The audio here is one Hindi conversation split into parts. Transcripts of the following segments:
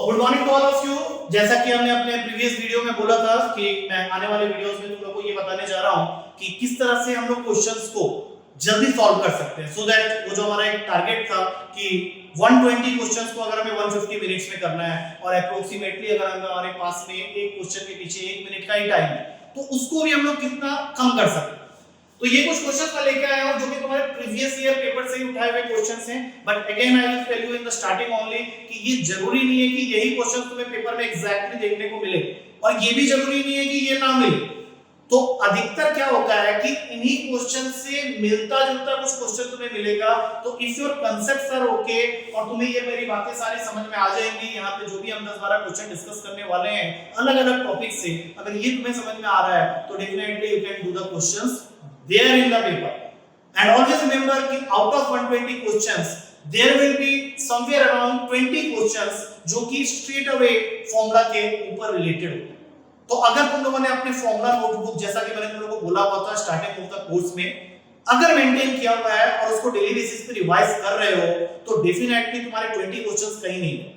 Good morning to all of you. जैसा कि हमने अपने प्रीवियस वीडियो में बोला था कि मैं आने वाले वीडियोस में तुम लोगों को ये बताने जा रहा हूं कि किस तरह से हम लोग क्वेश्चंस को जल्दी सॉल्व कर सकते हैं, सो दैट वो जो हमारा एक टारगेट था कि 120 क्वेश्चंस को अगर हमें 150 मिनट्स में करना है और अप्रोक्सीमेटली अगर हमारे पास में एक क्वेश्चन के पीछे 1 मिनट का ही टाइम है तो उसको भी हम लोग कितना कम कर सकते हैं। तो ये कुछ क्वेश्चंस मैं लेके आया हूं जो कि तुम्हारे प्रीवियस ईयर पेपर से ही उठाए हुए क्वेश्चंस हैं, but again I will tell you in the starting only कि ये जरूरी नहीं है कि यही क्वेश्चंस तुम्हें पेपर में एग्जैक्टली देखने को मिले और ये भी जरूरी नहीं है कि ये ना मिले। तो अधिकतर क्या होता है कि इन्हीं क्वेश्चन से मिलता जुलता कुछ क्वेश्चन तुम्हें मिलेगा। तो if your concepts are okay और तुम्हें ये मेरी बातें सारी समझ में आ जाएंगी, यहाँ पे जो भी हम 10-12 क्वेश्चन डिस्कस करने वाले हैं अलग अलग टॉपिक से, अगर ये तुम्हें समझ में आ रहा है तो definitely you can do the questions there in the paper. And always remember कि out of 120 questions there will be somewhere around 20 questions जो कि straight away फॉर्मूला के ऊपर रिलेटेड होते हैं। तो अगर तुम लोगों ने अपने फॉर्मूला नोटबुक, जैसा कि मैंने तुम लोगों को बोला हुआ था स्टार्टिंग ऑफ द कोर्स में, अगर मेंटेन किया हुआ है और उसको डेली बेसिस पे रिवाइज कर रहे हो तो डेफिनेटली तुम्हारे 20 क्वेश्चंस कहीं नहीं है।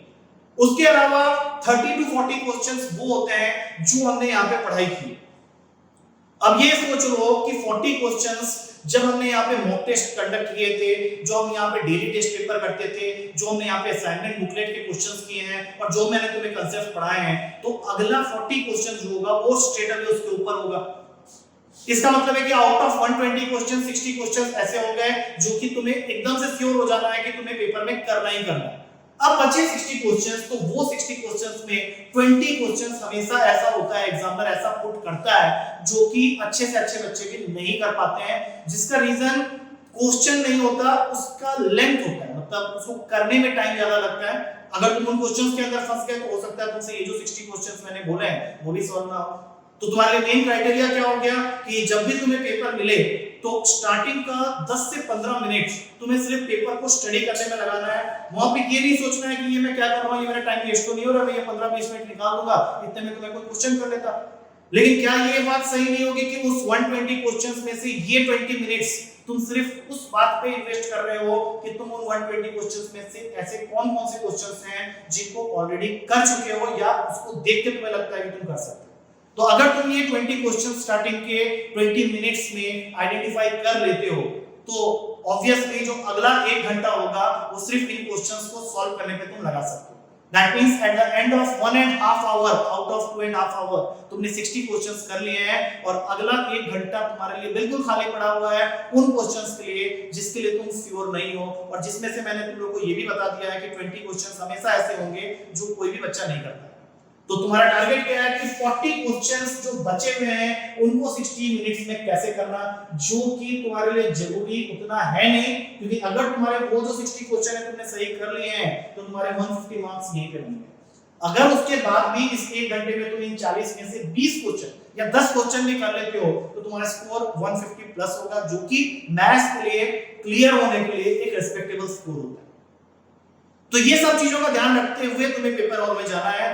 उसके अलावा 30 to 40 क्वेश्चंस वो होते हैं जो हमने यहाँ पे पढ़ाई की। अब ये सोच लो कि 40 क्वेश्चंस जब हमने यहाँ पे मॉक टेस्ट कंडक्ट किए थे, जो हम यहाँ पे डेली टेस्ट पेपर करते थे, जो हमने यहाँ पे असाइनमेंट बुकलेट के क्वेश्चंस किए हैं और जो मैंने तुम्हें कांसेप्ट पढ़ाए हैं, तो अगला 40 क्वेश्चंस जो होगा वो स्ट्रेट अवे उसके ऊपर होगा। इसका मतलब है कि आउट ऑफ 120 क्वेश्चन 60 क्वेश्चंस ऐसे हो गए जो कि तुम्हें एकदम से श्योर हो जाना है कि तुम्हें पेपर में करना ही करना है। अब बचे 60 क्वेश्चंस, तो वो 60 क्वेश्चंस में 20 क्वेश्चंस हमेशा ऐसा होता है, एग्जामिनर ऐसा पुट करता है जो कि अच्छे से अच्छे बच्चे भी नहीं कर पाते हैं, जिसका रीजन क्वेश्चन नहीं होता, उसका लेंथ होता है, मतलब उसको करने में टाइम ज्यादा लगता है। अगर तुम उन क्वेश्चंस के अंदर फंस गए तो हो सकता है तुमसे ये जो 60 क्वेश्चंस मैंने बोले हैं वो भी सॉल्व ना हो। तो तुम्हारे लिए मेन क्राइटेरिया क्या हो गया कि जब भी तुम्हें पेपर मिले तो स्टार्टिंग का 10 से 15 मिनट तुम्हें सिर्फ पेपर को स्टडी करने में लगाना है। वहां पे ये नहीं सोचना है कि ये मैं क्या कर रहा हूं, ये मेरा टाइम वेस्ट तो नहीं हो रहा, मैं ये 15-20 मिनट निकाल दूंगा, इतने में तो मैं कोई क्वेश्चन कर लेता। लेकिन क्या ये बात सही नहीं होगी कि उस 120 क्वेश्चंस में से ये 20 मिनट्स तुम सिर्फ उस बात पे इन्वेस्ट कर रहे हो कि तुम उन 120 क्वेश्चंस में से ऐसे कौन-कौन से क्वेश्चंस हैं जिनको ऑलरेडी कर चुके हो या उसको देख के तुम्हें लगता है कि तुम कर सकते हो। तो अगर तुम ये 20 क्वेश्चन स्टार्टिंग के 20 मिनट्स में आइडेंटिफाई कर लेते हो तो ऑब्वियसली जो अगला 1 घंटा होगा वो सिर्फ इन क्वेश्चंस को सॉल्व करने पे तुम लगा सकते हो। That means at the end of 1.5 hour out of 2.5 hour तुमने 60 क्वेश्चंस कर लिए हैं और अगला 1 घंटा तुम्हारे लिए बिल्कुल खाली पड़ा हुआ है उन क्वेश्चंस के लिए जिसके लिए तुम श्योर नहीं हो और जिसमें से मैंने तुम लोगों को ये भी बता दिया है कि 20 क्वेश्चंस हमेशा ऐसे होंगे जो कोई भी बच्चा नहीं करता। तो तुम्हारा टारगेट क्या है कि 40 क्वेश्चंस जो बचे हुए हैं उनको 60 मिनट्स में कैसे करना, जो कि तुम्हारे लिए जरूरी उतना है नहीं, क्योंकि अगर तुम्हारे वो जो 60 क्वेश्चन है तुमने सही कर लिए हैं तो तुम्हारे 150 मार्क्स यहीं पे बनेंगे। अगर उसके बाद भी इस 1 घंटे में तुम इन 40 में से 20 क्वेश्चन या 10 क्वेश्चन भी कर लेते हो तो तुम्हारा स्कोर 150 प्लस होगा, जो कि मैथ्स के लिए क्लियर होने के लिए एक रिस्पेक्टेबल स्कोर होता है। तो ये सब चीजों का ध्यान रखते हुए तुम्हें पेपर हॉल में जाना है।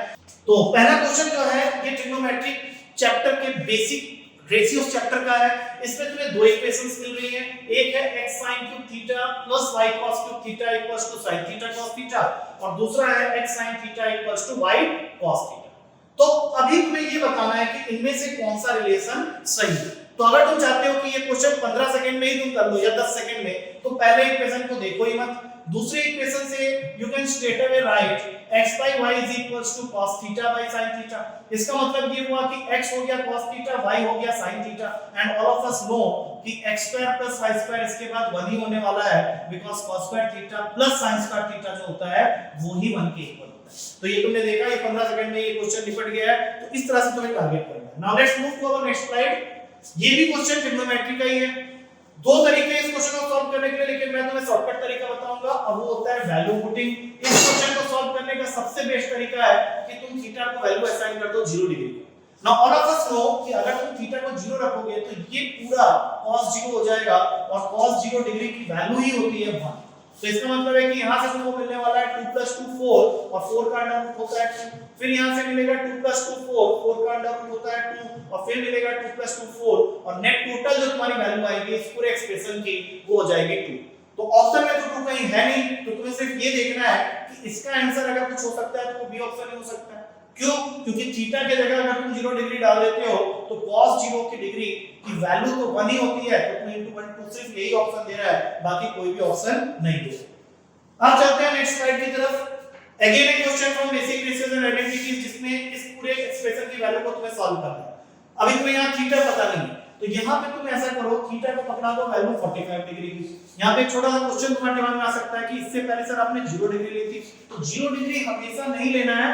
तो पहला क्वेश्चन जो है ये ट्रिग्नोमेट्रिक चैप्टर के बेसिक रेशियोस चैप्टर का है। इसमें तुम्हें दो इक्वेशंस मिल रही हैं, एक है x sin cube theta plus y cos cube theta equals to sin theta cos theta और दूसरा है x sin theta equals to y cos theta. तो अभी तुम्हें ये बताना है कि इनमें से कौन सा रिलेशन सही है। तो अगर तुम चाहते हो कि ये क्वेश्चन 15 सेकंड में ही तुम कर लो या 10 सेकंड में, तो पहले इक्वेशन को देखो ही मत, दूसरे इक्वेशन से you can straight away right x by y is equals to cos theta by sin theta। इसका मतलब ये हुआ कि x हो गया cos theta, y हो गया sin theta, and all of us know कि x square plus y square इसके बाद 1 ही होने वाला है, because cos square theta plus sin square theta जो होता है वो ही 1 के इक्वल होता है। तो ये तुमने देखा, ये 15 सेकंड में ये क्वेश्चन निपट गया है। तो इस तरह से तुम्हें टारगेट करना है। Now let's move to our next slide. ये भी क्वेश्चन ट्रिग्नोमेट्री का ही है। दो तरीके इस क्वेश्चन को सॉल्व करने के लिए, लेकिन मैं तुम्हें शॉर्टकट तरीका बताऊंगा और वो होता है वैल्यू पुटिंग। इस क्वेश्चन को सॉल्व करने का सबसे बेस्ट तरीका है कि तुम थीटा को वैल्यू असाइन कर दो 0 degree. Now all of us know कि अगर तुम थीटा को 0 रखोगे तो ये पूरा cos 0 हो जाएगा और cos 0 डिग्री की वैल्यू ही होती है 1। तो इसका मतलब है कि यहां से तुमको मिलने वाला है 2 + 2 4 और 4 का अंडर रूट होता है 2। फिर यहां से मिलेगा 2 + 2 4, 4 का अंडर रूट होता है 2 और फिर मिलेगा 2 + 2 4 और नेट टोटल जो तुम्हारी वैल्यू आएगी इस पूरे एक्सप्रेशन की वो हो जाएगी 2। तो ऑप्शन में तो 2 कहीं है नहीं, तो तुम्हें सिर्फ ये देखना है कि इसका आंसर अगर कुछ हो सकता है तो वो बी ऑप्शन ही हो सकता है। क्यों? क्योंकि थीटा के जगह अगर तुम 0 डिग्री डाल देते हो तो cos 0 की डिग्री की वैल्यू तो 1 ही होती है, तो 2 into 1 2 सिर्फ यही ऑप्शन दे रहा है, बाकी कोई भी ऑप्शन नहीं दे रहा। अब चलते हैं नेक्स्ट स्लाइड की तरफ। अगेन एक question from basic ratios and identities, जिसमें इस पूरे एक्सप्रेशन की वैल्यू को तुम्हें सॉल्व करना है। अभी तुम्हें यहाँ थीटा पता नहीं है, तो यहाँ पे तुम ऐसा करो, थीटा को पकड़ा दो वैल्यू 45 डिग्री की। यहाँ पे एक छोटा सा क्वेश्चन तुम्हारे दिमाग में आ सकता है कि इससे पहले सर आपने 0 डिग्री ली थी, तो 0 डिग्री हमेशा नहीं लेना है,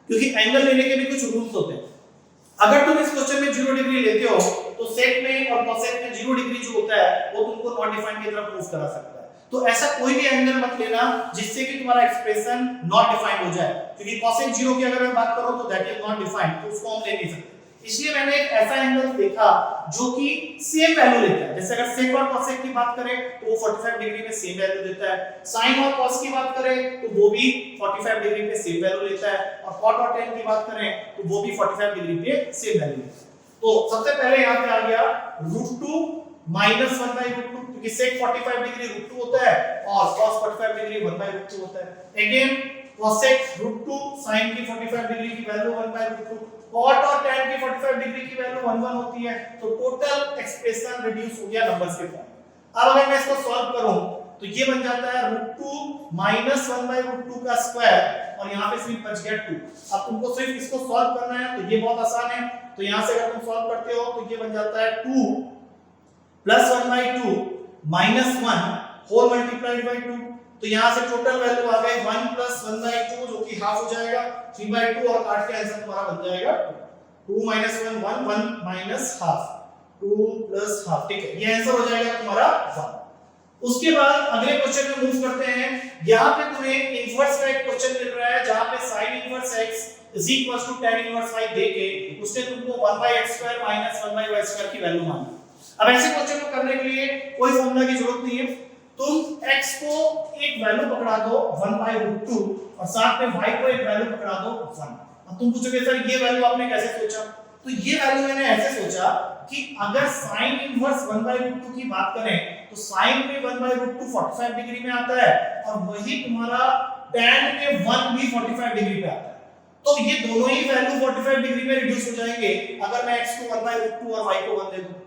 क्योंकि एंगल लेने के भी कुछ रूल्स होते हैं। अगर तुम इस क्वेश्चन में 0 डिग्री लेते हो तो सेक में और कॉसेक में 0 डिग्री जो होता है वो तुमको नॉट डिफाइंड की तरफ मूव करा सकता है। तो ऐसा कोई भी एंगल मत लेना जिससे कि तुम्हारा एक्सप्रेशन नॉट डिफाइंड हो जाए, क्योंकि cosec 0 की अगर मैं बात करूं तो दैट इज नॉट डिफाइंड, तो उसको हम ले नहीं सकते। इसलिए मैंने एक ऐसा एंगल देखा जो कि सेम वैल्यू लेता है। जैसे अगर sec और cosec की बात करें तो वो 45 डिग्री में सेम वैल्यू देता है, sin और cos की बात करें तो वो भी 45 डिग्री पे सेम वैल्यू लेता है, और cot और tan की बात करें तो वो भी 45 डिग्री पे सेम वैल्यू लेता है। तो सबसे पहले यहां पे आ गया √2 माइनस 1/√2, क्योंकि sec 45 डिग्री √2 होता है और cos 45 डिग्री 1/√2 होता है। अगेन cosec √2, sin की 45 डिग्री की वैल्यू 1/√2, cot और tan की 45 डिग्री की वैल्यू 1 होती है। तो टोटल एक्सप्रेशन रिड्यूस हो गया नंबर्स के फॉर्म। अब अगर मैं इसको सॉल्व करूं तो ये बन जाता है √2 माइनस 1/√2 का स्क्वायर, और यहां पे सिर्फ बच गया 2। अब तुमको सिर्फ इसको सॉल्व करना है, तो ये बहुत आसान है। तो यहां से अगर तुम सॉल्व करते हो तो ये बन जाता है 2 plus 1/2 minus 1 whole multiplied by 2। तो यहां से टोटल वैल्यू आ गई 1 प्लस 1/2 जो कि हाफ हो जाएगा, 3/2, और काट के आंसर तुम्हारा बन जाएगा 2 minus 1 1 1 minus half 2 plus half. ठीक है, ये आंसर हो जाएगा तुम्हारा 1। उसके बाद अगले क्वेश्चन में मूव करते हैं। यहां पे तुम्हें इनवर्स का एक क्वेश्चन मिल रहा है जहां पे sin inverse x tan inverse y देके उसने तुमको 1/x² माइनस 1/y² की वैल्यू मांगी। अब ऐसे क्वेश्चन को करने के लिए कोई फॉर्मूला की जरूरत नहीं है, तुम x को एक वैल्यू पकड़ा दो 1/√2 और साथ में y को एक वैल्यू पकड़ा दो 1। अब तुम पूछोगे सर ये वैल्यू आपने कैसे सोचा? तो ये वैल्यू मैंने ऐसे सोचा कि अगर sin इनवर्स 1/√2 की बात करें तो sin में 1/√2 45 डिग्री में आता है, और वही तुम्हारा tan में 1 भी 45 डिग्री पे आता है। तो ये दोनों ही वैल्यू 45 डिग्री में रिड्यूस हो जाएंगे अगर मैं x को 1/√2 और y को 1 दे दूं।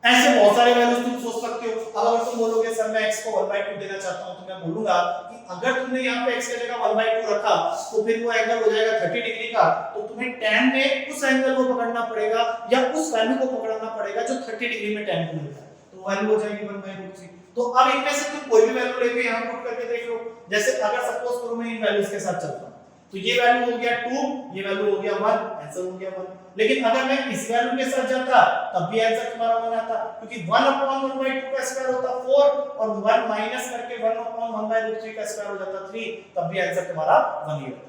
ऐसे बहुत सारे वैल्यूज तुम सोच सकते हो। अब अगर तुम बोलोगे सर मैं x को 1/2 देना चाहता हूं, तो मैं बोलूंगा कि अगर तुमने यहां पे x की जगह 1/2 रखा तो फिर वो एंगल हो जाएगा 30 डिग्री का, तो तुम्हें tan में उस एंगल को पकड़ना पड़ेगा या उस वैल्यू को पकड़ना पड़ेगा जो 30 डिग्री में tan को मिलता है, तो वैल्यू हो जाएगी 1/√3। तो अब इनमें से तुम कोई भी वैल्यू लेके यहां पुट करके देख लो। जैसे अगर सपोज करो मैं इन वैल्यूज के साथ चलता हूं, तो ये वैल्यू हो गया 2, ये वैल्यू हो गया 1, आंसर हो गया 1। लेकिन अगर मैं इस वैल्यू के साथ जाता तब भी आंसर तुम्हारा 1 आता, क्योंकि 1/1/2 का स्क्वायर होता 4 और 1 माइनस करके 1/1/√3 का स्क्वायर हो जाता 3, तब भी आंसर तुम्हारा 1 ही आता।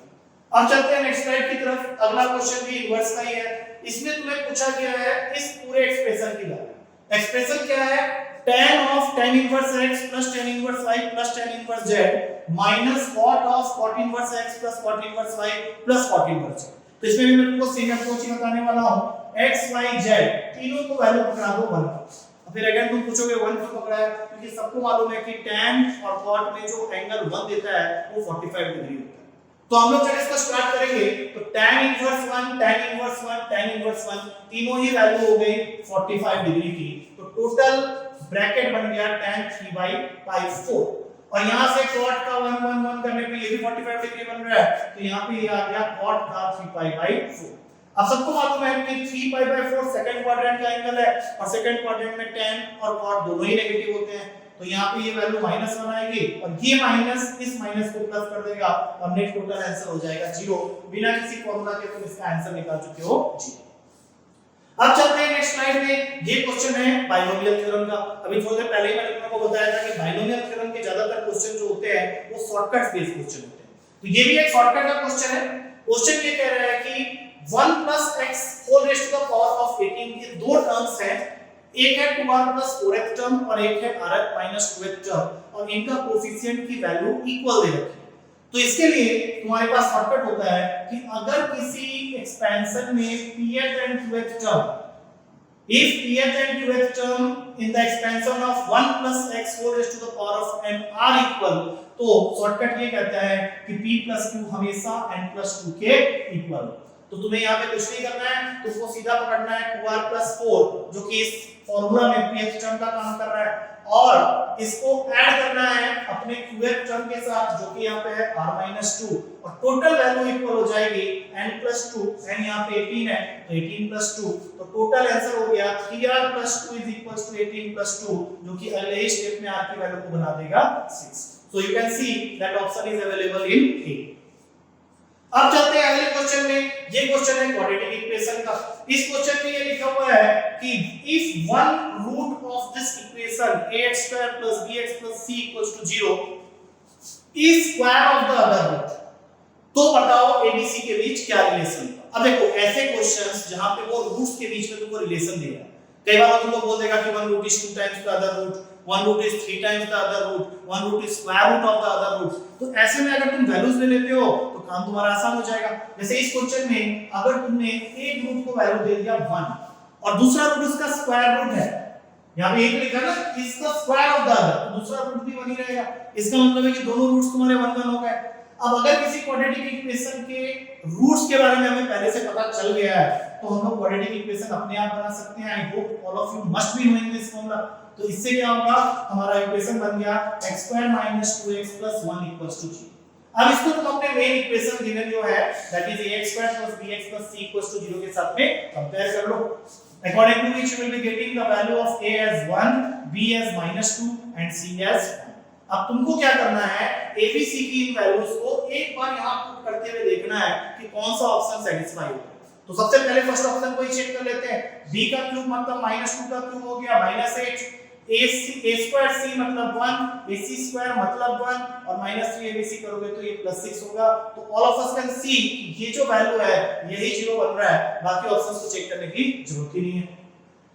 अब चलते हैं नेक्स्ट स्लाइड की तरफ। अगला क्वेश्चन भी इनवर्स का ही है। इसमें तुम्हें पूछा गया है इस पूरे एक्सप्रेशन की वैल्यू। एक्सप्रेशन क्या है? tan inverse x plus tan inverse y plus tan inverse z minus cot inverse x plus cot inverse y plus cot inverse z। तो इसमें भी मैं तुमको सेम अप्रोच ही बताने वाला हूं। x y z तीनों को वैल्यू पकड़ा दो 1। फिर अगेन तुम पूछोगे 1 क्यों पकड़ा है? क्योंकि सबको मालूम है कि tan और cot में जो एंगल 1 देता है वो 45 डिग्री होता है। तो हम लोग जब इसको स्टार्ट करेंगे तो tan inverse 1 tan inverse 1 tan inverse 1 तीनों ही वैल्यू हो गई 45 डिग्री की। तो टोटल ब्रैकेट बन गया tan 3/4, और यहां से cot का 1 1 1 करने पे ये भी 45 डिग्री बन रहा है, तो यहां पे ये आ गया cot का 3/4। अब सबको मालूम है कि 3/4 सेकंड क्वाड्रेंट का एंगल है, और सेकंड क्वाड्रेंट में tan और cot दोनों ही नेगेटिव होते हैं, तो यहां पे ये वैल्यू -1 आएगी और ये माइनस इस माइनस को प्लस कर देगा, और नेट टोटल आंसर हो जाएगा 0। बिना किसी फार्मूला के तुम इसका आंसर निकाल चुके हो 0। अब चलते हैं नेक्स्ट स्लाइड में। ये क्वेश्चन है बाइनोमियल थ्योरम का। अभी थोड़ी देर पहले ही मैंने तुमको बताया था कि बाइनोमियल थ्योरम के ज्यादातर क्वेश्चन जो होते हैं वो शॉर्टकट बेस्ड क्वेश्चन होते हैं। तो ये भी एक शॉर्टकट का क्वेश्चन है। क्वेश्चन ये कह रहा है कि 1 + x whole raise to the power of 18 के दो टर्म्स हैं, एक है 2r + 4x टर्म और एक है r - 2x टर्म, और इनका कोएफिशिएंट की वैल्यू इक्वल दे रखी है। तो इसके लिए तुम्हारे पास शॉर्टकट होता है कि अगर किसी एक्सपेंशन में pth and qth term, if pth and qth term in the expansion of 1 + x whole raised to the power of n are equal, तो शॉर्टकट ये कहता है कि p + q हमेशा n + 2 के इक्वल। तो तुम्हें यहाँ पे कुछ नहीं करना है, तुमको सीधा पकड़ना है 2r + 4 जो कि इस फॉर्मूला में pth टर्म का काम कर रहा है, और इसको ऐड करना है अपने qth टर्म के साथ जो कि यहाँ पे है r - 2, और टोटल वैल्यू इक्वल हो जाएगी n + 2, n यहाँ पे 18 है तो 18 + 2, तो टोटल आंसर हो गया 3r + 2 = 18 + 2 जो कि अगले ही स्टेप में r की वैल्यू को बना देगा 6। So you can see that option is available in A. अब चलते हैं अगले क्वेश्चन में। ये क्वेश्चन है क्वाड्रेटिक इक्वेशन का। इस क्वेश्चन में ये लिखा हुआ है कि if one root of this equation ax² + bx + c = 0 is square of the other root, तो बताओ abc के बीच क्या रिलेशन है। अब देखो ऐसे क्वेश्चंस जहां पे वो रूट्स के बीच में तुमको रिलेशन दे रहा है, कई बार तुमको बोल देगा कि one root is 2 times the other root, one root is 3 times the other root, one root is square root of the other root. तो ऐसे में अगर तुम वैल्यूज ले लेते हो तो काम तुम्हारा आसान हो जाएगा। जैसे इस क्वेश्चन में अगर तुमने एक रूट को वैल्यू दे दिया 1 और दूसरा रूट उसका स्क्वायर रूट है, यहां पे एक लिखा ना इसका स्क्वायर ऑफ द अदर, तो दूसरा रूट भी 1 ही रहेगा, इसका मतलब है कि दोनों रूट्स तुम्हारे 1 1 हो गए। अब अगर किसी क्वाड्रेटिक इक्वेशन के रूट्स के बारे में हमें पहले से पता चल गया है तो हम लोग क्वाड्रेटिक इक्वेशन अपने आप बना सकते हैं। I hope all of you must be knowing this formula. तो इससे क्या होगा, हमारा इक्वेशन बन गया x² - 2x + 1 = 0। अब इसको तुम अपने मेन इक्वेशन गिवन जो है that is ax² + bx + c = 0 के साथ में कंपेयर कर लो, according to which you will be getting the value of a as 1, b as -2 and c as 1। अब तुमको क्या करना है, abc की इन वैल्यूज को एक बार यहां पुट करते हुए देखना है कि कौन सा ऑप्शन सेटिस्फाई होगा। तो सबसे पहले फर्स्ट ऑप्शन को ही चेक कर लेते हैं। b का क्यूब मतलब -2 का क्यूब हो गया -8, a² c मतलब 1, ac² मतलब 1 और -3 abc करोगे तो ये +6 होगा। तो all of us can see ये जो वैल्यू है यही 0 बन रहा है, बाकी ऑप्शंस को चेक करने की जरूरत ही नहीं है।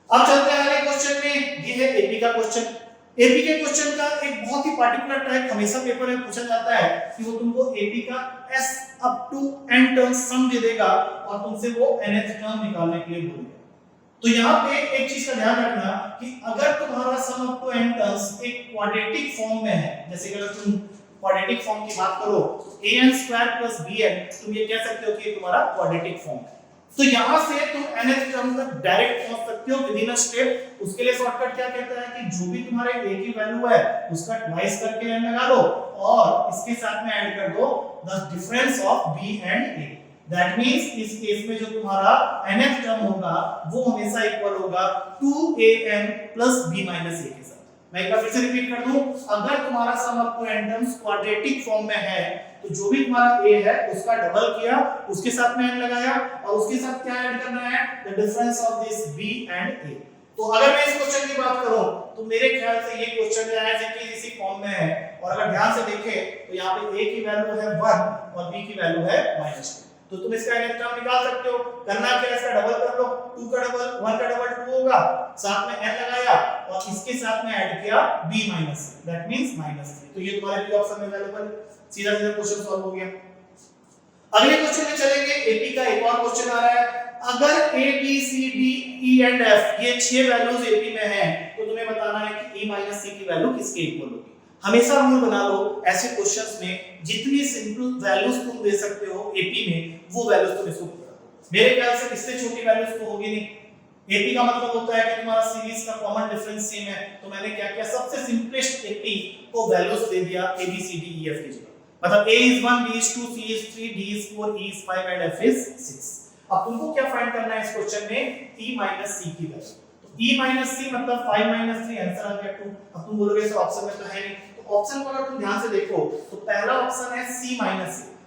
अब चलते हैं अगले क्वेश्चन में। ये है एपी का क्वेश्चन। एपी के क्वेश्चन का एक बहुत ही पार्टिकुलर टाइप हमेशा पेपर में पूछा जाता है कि वो तुमको एपी का s up to n term sum दे देगा और तुमसे वो nth टर्म निकालने के लिए बोलेगा। तो यहाँ पे एक चीज का ध्यान रखना कि अगर तुम्हारा sum up to n terms एक क्वाड्रेटिक फॉर्म में है, जैसे अगर तुम क्वाड्रेटिक फॉर्म की बात करो तो an² + bn, तुम ये कह सकते हो कि ये तुम्हारा क्वाड्रेटिक फॉर्म है। तो यहां से तुम nth टर्म तक डायरेक्ट पहुंच सकते हो विदिन अ स्टेप। उसके लिए शॉर्टकट क्या कहता है कि जो भी तुम्हारे a की वैल्यू है उसका ट्वाइस करके n लगा लो और इसके साथ में ऐड कर दो the difference of b and a। That means इस केस में जो तुम्हारा nth टर्म होगा वो हमेशा इक्वल होगा 2an + b - a के साथ। मैं एक बार फिर से रिपीट कर दूं, अगर तुम्हारा sum up to n terms quadratic form में है तो जो भी तुम्हारा a है उसका डबल किया, उसके साथ में n लगाया और उसके साथ क्या ऐड करना है, the difference of this b and a। तो अगर मैं इस क्वेश्चन की बात करूं तो मेरे ख्याल से ये क्वेश्चन एज इट इज इसी फॉर्म में है, और अगर ध्यान से देखें तो यहाँ पे a की वैल्यू है 1 और b की वैल्यू है -2, तो तुम इसका nth टर्म निकाल सकते हो। करना क्या है, इसका डबल कर लो, 2 का डबल 1 का डबल 2 होगा, साथ में n लगाया और इसके साथ में ऐड किया b - a, दैट मींस -3। तो ये तुम्हारे बी ऑप्शन में अवेलेबल, सीधा सीधा क्वेश्चन सॉल्व हो गया। अगले क्वेश्चन में चलेंगे। एपी का एक और क्वेश्चन आ रहा है, अगर a b c d e and f ये 6 वैल्यूज एपी में हैं तो तुम्हें बताना है कि e - c की वैल्यू किसके इक्वल होगी। हमेशा रूल बना लो ऐसे क्वेश्चंस में जितनी सिंपल वैल्यूज तुम दे सकते हो एपी में वो वैल्यूज तुम इसको पकड़ लो। मेरे ख्याल से इससे छोटी वैल्यूज तो होगी नहीं। एपी का मतलब होता है कि तुम्हारा सीरीज का कॉमन डिफरेंस सेम है, तो मैंने क्या किया, सबसे सिंपलेस्ट एपी को वैल्यूज दे दिया a b c d e f की जगह। मतलब a is 1, b is 2, c is 3, d is 4, e is 5 and f is 6। अब तुमको क्या फाइंड करना है इस क्वेश्चन में, e - c की वैल्यू। तो e - c मतलब 5 - 3 आंसर आ गया 2। अब तुम बोलोगे इस ऑप्शन में तो है नहीं, तो ऑप्शन को अगर तुम ध्यान से देखो तो पहला ऑप्शन है c - a,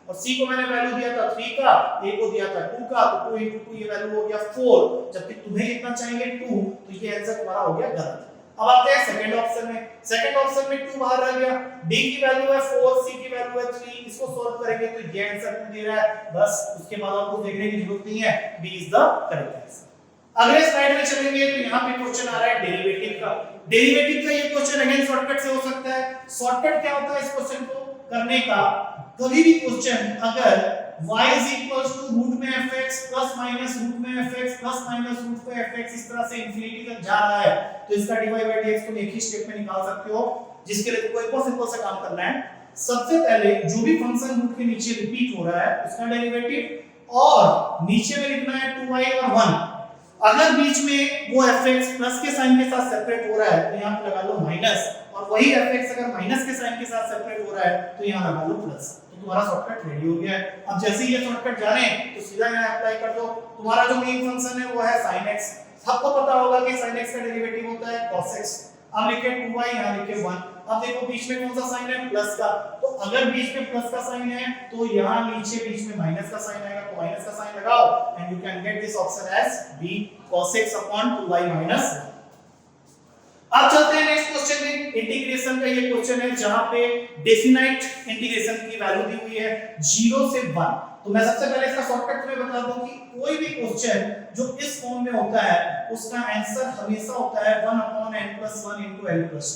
और c को मैंने वैल्यू दिया था 3 का, a को दिया था 2 का, तो 2 * 2 ये वैल्यू हो गया 4, जबकि तुम्हें कितना चाहिए 2, तो ये आंसर तुम्हारा हो गया गलत। अब आते हैं सेकंड ऑप्शन में। सेकंड ऑप्शन में 2 बाहर रह गया, d की वैल्यू है 4, c की वैल्यू है 3, इसको सॉल्व करेंगे तो ये आंसर तुम्हें दे रहा है, बस उसके बाद आपको देखने की जरूरत नहीं है, b is the correct answer. अगले स्लाइड में चलेंगे तो यहाँ पे क्वेश्चन आ रहा है डेरिवेटिव का। डेरिवेटिव का ये क्वेश्चन अगेन शॉर्टकट से हो सकता है। शॉर्टकट क्या होता है इस क्वेश्चन को करने का, कभी भी क्वेश्चन अगर y रूट में fx प्लस माइनस रूट में fx प्लस माइनस रूट पे fx इस तरह से इंफिनिटी तक जा रहा है तो इसका dy/dx तुम एक ही स्टेप में निकाल सकते हो, जिसके लिए तुमको एक और सिंपल सा काम करना है। सबसे पहले जो भी फंक्शन रूट के नीचे रिपीट हो रहा है उसका डेरिवेटिव, और नीचे में लिखना है 2y और 1। अगर बीच में वो fx प्लस के साइन के साथ सेपरेट हो रहा है तो यहां पे लगा लो माइनस, और वही fx अगर माइनस के साइन के साथ सेपरेट हो रहा है तो यहां लगा लो प्लस। तो तुम्हारा शॉर्टकट रेडी हो गया है। अब जैसे ही ये शॉर्टकट जाने तो सीधा यहां अप्लाई कर दो। तुम्हारा जो मेन फंक्शन है वो है sin x। सबको पता होगा कि sin x का डेरिवेटिव होता है cos x। अब लिखे 2y, यहां लिखे 1। अब देखो बीच में कौन सा साइन है, प्लस का, तो अगर बीच में प्लस का साइन है तो यहां नीचे बीच में माइनस का साइन आएगा, तो माइनस का साइन लगाओ and you can get this option as b cos x upon 2y minus 1। अब चलते हैं नेक्स्ट क्वेश्चन में। इंटीग्रेशन का ये क्वेश्चन है जहां पे डेफिनाइट इंटीग्रेशन की वैल्यू दी हुई है 0 से 1। तो मैं सबसे पहले इसका शॉर्टकट तुम्हें बता दूं कि कोई भी क्वेश्चन जो इस फॉर्म में होता है उसका आंसर हमेशा होता है 1/n+1 * n+2।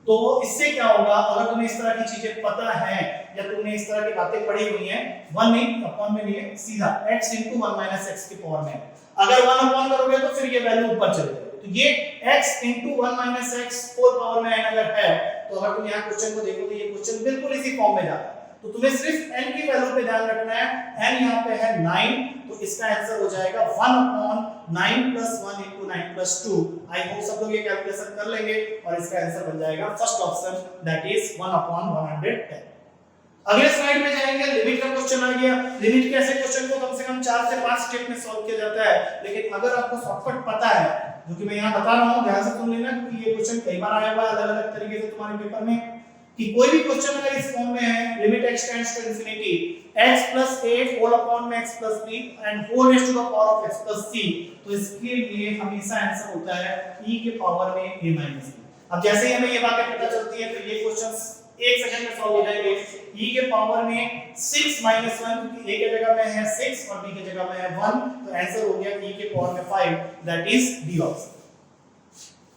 तो इससे क्या होगा, अगर तुम्हें इस तरह की चीजें पता है या तुमने इस तरह की बातें पढ़ी हुई हैं, 1 नहीं अपॉन में नहीं है, सीधा x * 1 - x की पावर में। अगर 1 अपॉन करोगे तो फिर ये वैल्यू ऊपर चली जाएगी। तो ये x * 1 - x होल पावर में n अगर है तो अगर तुम यहां क्वेश्चन को देखो तो ये क्वेश्चन बिल्कुल इसी फॉर्म में जा रहा है। तो तुम्हें सिर्फ n की वैल्यू पे ध्यान रखना है। n यहां पे है 9, तो इसका आंसर हो जाएगा 1/9 + 1 * 9+2। आई होप सब लोग ये कैलकुलेशन कर लेंगे और इसका आंसर बन जाएगा फर्स्ट ऑप्शन, दैट इज 1/110। अगले स्लाइड में जाएंगे। लिमिट का क्वेश्चन आ गया। लिमिट के ऐसे क्वेश्चन को कम से कम 4 से 5 स्टेप में सॉल्व किया जाता है, लेकिन अगर आपको शॉर्टकट पता है, जो कि मैं यहां बता रहा हूं, ध्यान से सुन लेना क्योंकि ये क्वेश्चन कई बार आया हुआ है अलग-अलग तरीके से तुम्हारे पेपर में, कि कोई भी क्वेश्चन अगर इस फॉर्म में है limit x tends to infinity x + 8 whole upon में x + b and whole raise to the power of x + c, तो इसके लिए हमेशा आंसर होता है e के पावर में a - b। अब जैसे ही हमें ये बातें पता चलती है फिर ये क्वेश्चंस 1 सेकंड में सॉल्व हो जाएंगे। e के पावर में 6 - 1, क्योंकि a के जगह में है 6 और b के जगह में है 1, तो आंसर हो गया e के पावर में 5, दैट इज डी ऑप्शन।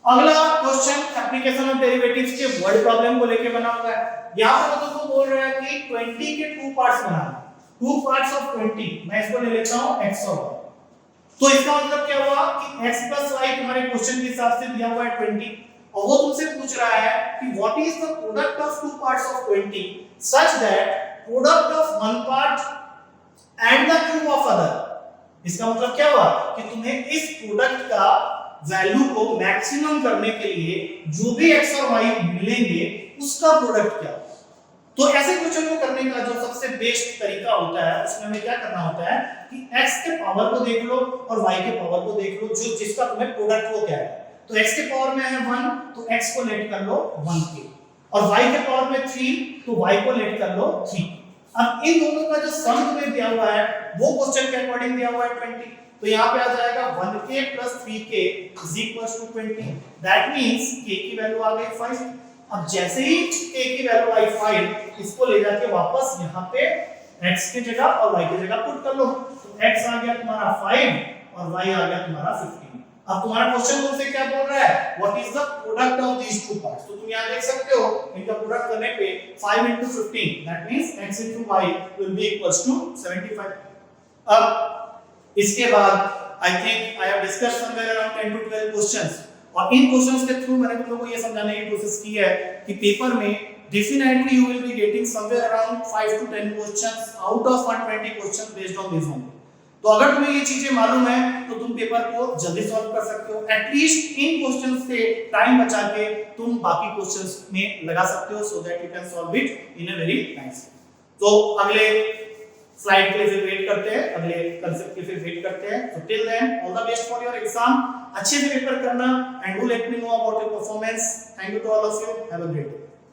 अगला क्वेश्चन एप्लीकेशन ऑफ डेरिवेटिव्स के वर्ड प्रॉब्लम को लेके बना हुआ है। यहां पर तुमको बोल रहा है कि 20 के 2 पार्ट्स बनाना, 2 पार्ट्स ऑफ 20। मैं इसको ले लेता हूं x और y। तो इसका मतलब क्या हुआ कि x + y तुम्हारे क्वेश्चन के हिसाब से दिया हुआ है 20, और वो तुमसे पूछ रहा है कि what is the product of 2 parts of 20 such that product of one part and the cube of other. इसका मतलब क्या हुआ कि तुम्हें इस प्रोडक्ट का वैल्यू को मैक्सिमम करने के लिए जो भी x और y मिलेंगे उसका प्रोडक्ट क्या होगा। तो ऐसे क्वेश्चन को करने का जो सबसे बेस्ट तरीका होता है उसमें हमें क्या करना होता है कि x के पावर को देख लो और y के पावर को देख लो, जो जिसका तुम्हें प्रोडक्ट वो क्या है। तो x के पावर में है 1, तो x को लेट कर लो 1 के, और y के पावर में 3, तो y को लेट कर लो 3। अब इन दोनों का जो सम तुम्हें दिया हुआ है वो क्वेश्चन के अकॉर्डिंग दिया हुआ है 20, तो यहाँ पे आ जाएगा 1k + 3k = 20। That means k की वैल्यू आ गई 5। अब जैसे ही k की वैल्यू आई 5, इसको ले जाके वापस यहाँ पे x की जगह और y की जगह पुट कर लो। तो x आ गया तुम्हारा 5 और y आ गया तुम्हारा 15। अब तुम्हारा क्वेश्चन तुमसे क्या बोल रहा है, what is the product of these two parts. तो तुम यहाँ देख सकते हो इनका प्रोडक्ट करने पे 5 * 15, that means x * y will be equals to 75। अब इसके बाद I think I have discussed somewhere around 10 to 12 questions, और इन क्वेश्चंस के थ्रू मैंने तुम लोगों को ये समझाने की कोशिश की है कि पेपर में definitely you will be getting somewhere around 5 to 10 questions out of 120 questions based on this only. तो अगर तुम्हें ये चीजें मालूम है तो तुम पेपर को जल्दी सॉल्व कर सकते हो। एटलीस्ट इन क्वेश्चंस से टाइम बचा के तुम बाकी क्वेश्चंस में लगा सकते हो, so that you can solve it in a very nice. तो अगले स्लाइड के लिए फिर वेट करते हैं, अगले कांसेप्ट के फिर वेट करते हैं। So till then all the best for your exam. अच्छे से पेपर करना and do let me know about your performance. Thank you to all of you, have a great day.